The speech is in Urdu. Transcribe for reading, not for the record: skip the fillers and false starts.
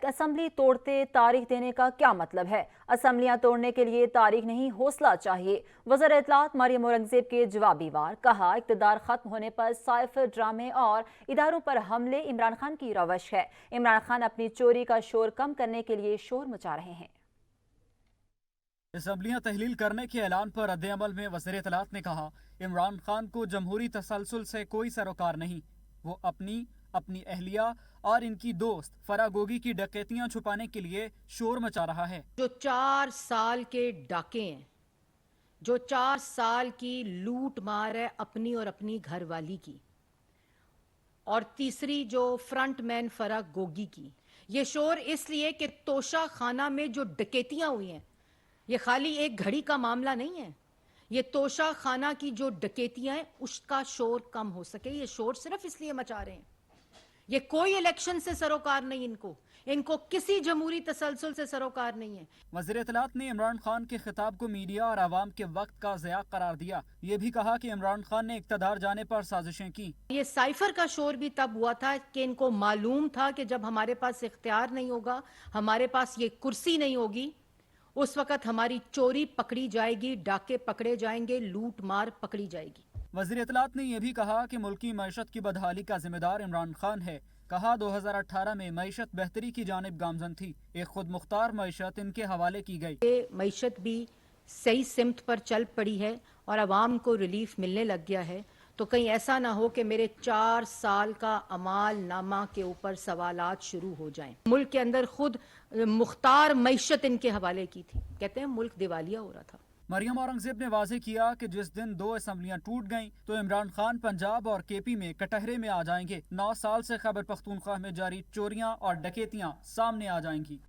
اسمبلی توڑتے تاریخ دینے کا کیا مطلب ہے؟ اسمبلیاں توڑنے کے لیے تاریخ نہیں، حوصلہ چاہیے۔ وزیر اطلاعات مریم اورنگزیب کے جوابی وار، کہا اقتدار ختم ہونے پر سائفر ڈرامے اور اداروں پر حملے عمران خان کی روش ہے۔ عمران خان اپنی چوری کا شور کم کرنے کے لیے شور مچا رہے ہیں۔ اسمبلیاں تحلیل کرنے کے اعلان پر رد عمل میں وزیر اطلاعات نے کہا، عمران خان کو جمہوری تسلسل سے کوئی سروکار نہیں۔ وہ اپنی اہلیہ اور ان کی دوست فرح گوگی کی ڈکیتیاں چھپانے کے لیے شور مچا رہا ہے۔ جو 4 سال کے ڈاکے ہیں، جو 4 سال کی لوٹ مار ہے اپنی اور اپنی گھر والی کی، اور تیسری جو فرنٹ مین فرح گوگی کی، یہ شور اس لیے کہ توشہ خانہ میں جو ڈکیتیاں ہوئی ہیں، یہ خالی ایک گھڑی کا معاملہ نہیں ہے، یہ توشہ خانہ کی جو ڈکیتیاں ہیں اس کا شور کم ہو سکے۔ یہ شور صرف اس لیے مچا رہے ہیں، یہ کوئی الیکشن سے سروکار نہیں، ان کو کسی جمہوری تسلسل سے سروکار نہیں ہے۔ وزیر اطلاعات نے عمران خان کے خطاب کو میڈیا اور عوام کے وقت کا ضیاع قرار دیا۔ یہ بھی کہا کہ عمران خان نے اقتدار جانے پر سازشیں کی۔ یہ سائفر کا شور بھی تب ہوا تھا کہ ان کو معلوم تھا کہ جب ہمارے پاس اختیار نہیں ہوگا، ہمارے پاس یہ کرسی نہیں ہوگی، اس وقت ہماری چوری پکڑی جائے گی، ڈاکے پکڑے جائیں گے، لوٹ مار پکڑی جائے گی۔ وزیر اطلاعات نے یہ بھی کہا کہ ملکی معیشت کی بدحالی کا ذمہ دار عمران خان ہے۔ کہا 2018 میں معیشت بہتری کی جانب گامزن تھی، ایک خود مختار معیشت ان کے حوالے کی گئی۔ یہ معیشت بھی صحیح سمت پر چل پڑی ہے اور عوام کو ریلیف ملنے لگ گیا ہے، تو کہیں ایسا نہ ہو کہ میرے 4 سال کا اعمال نامہ کے اوپر سوالات شروع ہو جائیں۔ ملک کے اندر خود مختار معیشت ان کے حوالے کی تھی، کہتے ہیں ملک دیوالیہ ہو رہا تھا۔ مریم اورنگزیب نے واضح کیا کہ جس دن 2 اسمبلیاں ٹوٹ گئیں تو عمران خان پنجاب اور کے پی میں کٹہرے میں آ جائیں گے۔ 9 سال سے خیبر پختونخوا میں جاری چوریاں اور ڈکیتیاں سامنے آ جائیں گی۔